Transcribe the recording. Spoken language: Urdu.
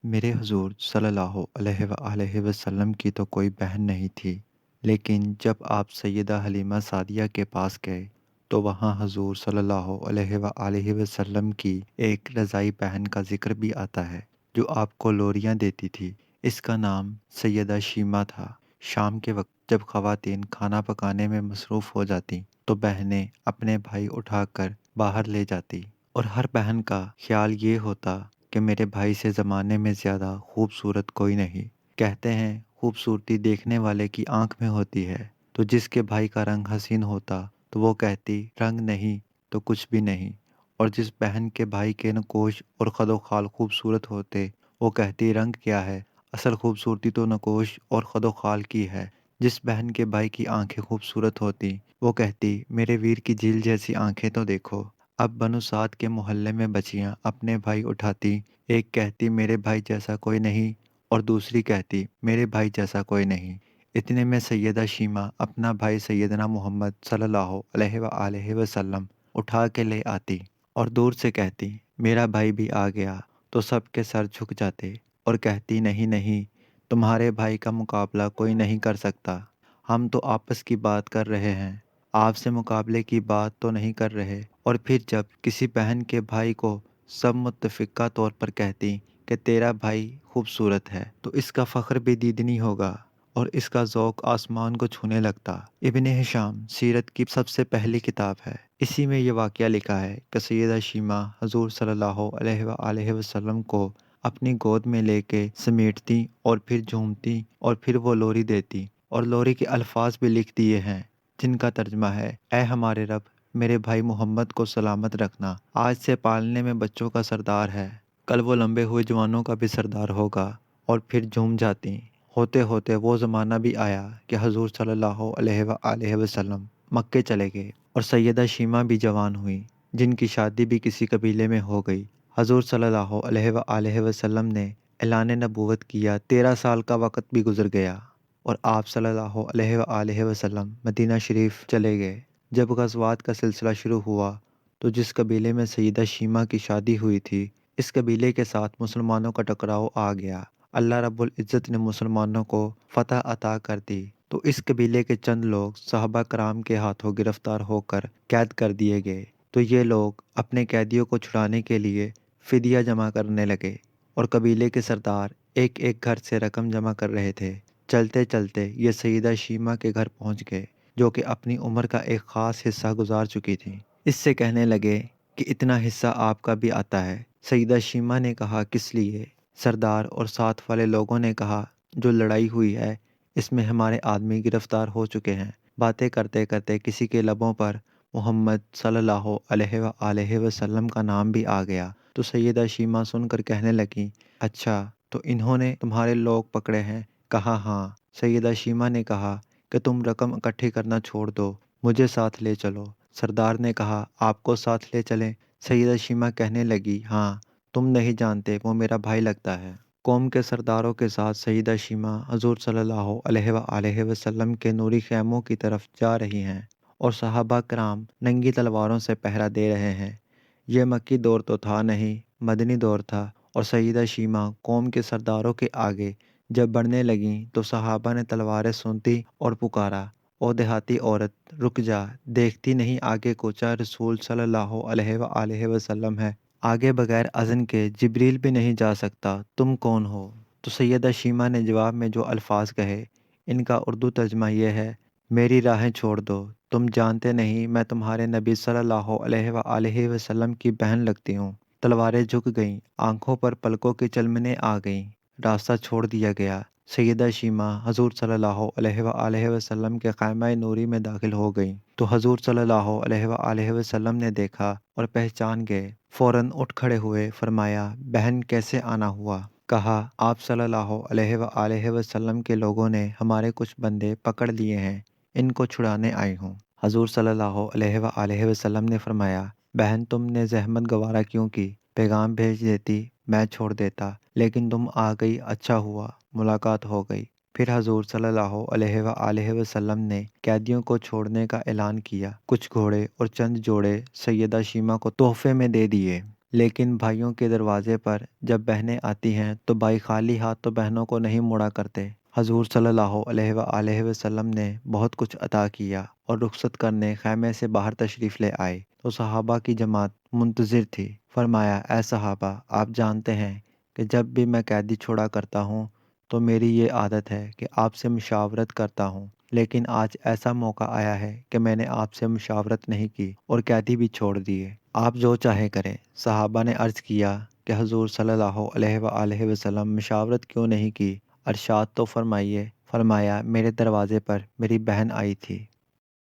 میرے حضور صلی اللہ علیہ وآلہ وسلم کی تو کوئی بہن نہیں تھی، لیکن جب آپ سیدہ حلیمہ سعدیہ کے پاس گئے تو وہاں حضور صلی اللہ علیہ وآلہ وسلم کی ایک رضائی بہن کا ذکر بھی آتا ہے جو آپ کو لوریاں دیتی تھی۔ اس کا نام سیدہ شیمہ تھا۔ شام کے وقت جب خواتین کھانا پکانے میں مصروف ہو جاتی تو بہنیں اپنے بھائی اٹھا کر باہر لے جاتی، اور ہر بہن کا خیال یہ ہوتا کہ میرے بھائی سے زمانے میں زیادہ خوبصورت کوئی نہیں۔ کہتے ہیں خوبصورتی دیکھنے والے کی آنکھ میں ہوتی ہے، تو جس کے بھائی کا رنگ حسین ہوتا تو وہ کہتی رنگ نہیں تو کچھ بھی نہیں، اور جس بہن کے بھائی کے نقوش اور خد و خال خوبصورت ہوتے وہ کہتی رنگ کیا ہے، اصل خوبصورتی تو نقوش اور خد و خال کی ہے۔ جس بہن کے بھائی کی آنکھیں خوبصورت ہوتی وہ کہتی میرے ویر کی جھیل جیسی آنکھیں تو دیکھو۔ اب بنو سعد کے محلے میں بچیاں اپنے بھائی اٹھاتی، ایک کہتی میرے بھائی جیسا کوئی نہیں اور دوسری کہتی میرے بھائی جیسا کوئی نہیں۔ اتنے میں سیدہ شیمہ اپنا بھائی سیدنا محمد صلی اللہ علیہ وآلہ وسلم اٹھا کے لے آتی اور دور سے کہتی میرا بھائی بھی آ گیا، تو سب کے سر جھک جاتے اور کہتی نہیں نہیں، تمہارے بھائی کا مقابلہ کوئی نہیں کر سکتا، ہم تو آپس کی بات کر رہے ہیں، آپ سے مقابلے کی بات تو نہیں کر رہے۔ اور پھر جب کسی بہن کے بھائی کو سب متفقہ طور پر کہتی کہ تیرا بھائی خوبصورت ہے تو اس کا فخر بھی دیدنی ہوگا اور اس کا ذوق آسمان کو چھونے لگتا۔ ابن ہشام سیرت کی سب سے پہلی کتاب ہے، اسی میں یہ واقعہ لکھا ہے کہ سیدہ شیمہ حضور صلی اللہ علیہ وآلہ وسلم کو اپنی گود میں لے کے سمیٹتی اور پھر جھومتی اور پھر وہ لوری دیتی، اور لوری کے الفاظ بھی لکھ دیے ہیں جن کا ترجمہ ہے اے ہمارے رب، میرے بھائی محمد کو سلامت رکھنا، آج سے پالنے میں بچوں کا سردار ہے، کل وہ لمبے ہوئے جوانوں کا بھی سردار ہوگا۔ اور پھر جھوم جاتی۔ ہوتے ہوتے وہ زمانہ بھی آیا کہ حضور صلی اللہ علیہ وآلہ وسلم مکے چلے گئے اور سیدہ شیمہ بھی جوان ہوئی، جن کی شادی بھی کسی قبیلے میں ہو گئی۔ حضور صلی اللہ علیہ وآلہ وسلم نے اعلان نبوت کیا، 13 سال کا وقت بھی گزر گیا اور آپ صلی اللہ علیہ وآلہ وسلم مدینہ شریف چلے گئے۔ جب غزوات کا سلسلہ شروع ہوا تو جس قبیلے میں سیدہ شیمہ کی شادی ہوئی تھی، اس قبیلے کے ساتھ مسلمانوں کا ٹکراؤ آ گیا۔ اللہ رب العزت نے مسلمانوں کو فتح عطا کر دی تو اس قبیلے کے چند لوگ صحابہ کرام کے ہاتھوں گرفتار ہو کر قید کر دیے گئے، تو یہ لوگ اپنے قیدیوں کو چھڑانے کے لیے فدیہ جمع کرنے لگے اور قبیلے کے سردار ایک ایک گھر سے رقم جمع کر رہے تھے۔ چلتے چلتے یہ سیدہ شیمہ کے گھر پہنچ گئے جو کہ اپنی عمر کا ایک خاص حصہ گزار چکی تھی۔ اس سے کہنے لگے کہ اتنا حصہ آپ کا بھی آتا ہے۔ سیدہ شیمہ نے کہا کس لیے؟ سردار اور ساتھ والے لوگوں نے کہا جو لڑائی ہوئی ہے اس میں ہمارے آدمی گرفتار ہو چکے ہیں۔ باتیں کرتے کرتے کسی کے لبوں پر محمد صلی اللہ علیہ وآلہ وسلم کا نام بھی آ گیا تو سیدہ شیمہ سن کر کہنے لگی اچھا تو انہوں نے تمہارے لوگ پکڑے ہیں؟ کہا ہاں۔ سیدہ شیمہ نے کہا کہ تم رقم اکٹھی کرنا چھوڑ دو، مجھے ساتھ لے چلو۔ سردار نے کہا آپ کو ساتھ لے چلیں؟ سیدہ شیمہ کہنے لگی ہاں، تم نہیں جانتے وہ میرا بھائی لگتا ہے۔ قوم کے سرداروں کے ساتھ سیدہ شیمہ حضور صلی اللہ علیہ وآلہ وسلم کے نوری خیموں کی طرف جا رہی ہیں اور صحابہ کرام ننگی تلواروں سے پہرا دے رہے ہیں۔ یہ مکی دور تو تھا نہیں، مدنی دور تھا، اور سیدہ شیمہ قوم کے سرداروں کے آگے جب بڑھنے لگیں تو صحابہ نے تلواریں سنتی اور پکارا او دیہاتی عورت رک جا، دیکھتی نہیں آگے کوچا رسول صلی اللہ علیہ وآلہ وسلم ہے، آگے بغیر اذن کے جبریل بھی نہیں جا سکتا، تم کون ہو؟ تو سیدہ شیمہ نے جواب میں جو الفاظ کہے ان کا اردو ترجمہ یہ ہے میری راہیں چھوڑ دو، تم جانتے نہیں میں تمہارے نبی صلی اللہ علیہ وآلہ وسلم کی بہن لگتی ہوں۔ تلواریں جھک گئیں، آنکھوں پر پلکوں کی چلمنیں آ گئیں، راستہ چھوڑ دیا گیا۔ سیدہ شیمہ حضور صلی اللہ علیہ وآلہ وسلم کے خیمہ نوری میں داخل ہو گئیں تو حضور صلی اللہ علیہ وآلہ وسلم نے دیکھا اور پہچان گئے، فوراً اٹھ کھڑے ہوئے، فرمایا بہن کیسے آنا ہوا؟ کہا آپ صلی اللہ علیہ وآلہ وسلم کے لوگوں نے ہمارے کچھ بندے پکڑ لیے ہیں، ان کو چھڑانے آئی ہوں۔ حضور صلی اللہ علیہ وآلہ وسلم نے فرمایا بہن تم نے زحمت گوارا کیوں کی؟ پیغام بھیج دیتی، میں چھوڑ دیتا، لیکن تم آ گئی، اچھا ہوا، ملاقات ہو گئی۔ پھر حضور صلی اللہ علیہ وآلہ وسلم نے قیدیوں کو چھوڑنے کا اعلان کیا، کچھ گھوڑے اور چند جوڑے سیدہ شیمہ کو تحفے میں دے دیے۔ لیکن بھائیوں کے دروازے پر جب بہنیں آتی ہیں تو بھائی خالی ہاتھ تو بہنوں کو نہیں موڑا کرتے۔ حضور صلی اللہ علیہ وآلہ وسلم نے بہت کچھ عطا کیا اور رخصت کرنے خیمے سے باہر تشریف لے آئے تو صحابہ کی جماعت منتظر تھی۔ فرمایا، اے صحابہ، آپ جانتے ہیں کہ جب بھی میں قیدی چھوڑا کرتا ہوں تو میری یہ عادت ہے کہ آپ سے مشاورت کرتا ہوں، لیکن آج ایسا موقع آیا ہے کہ میں نے آپ سے مشاورت نہیں کی اور قیدی بھی چھوڑ دیے۔ آپ جو چاہے کریں۔ صحابہ نے عرض کیا کہ حضور صلی اللہ علیہ وآلہ وسلم مشاورت کیوں نہیں کی؟ ارشاد تو فرمائیے۔ فرمایا، میرے دروازے پر میری بہن آئی تھی،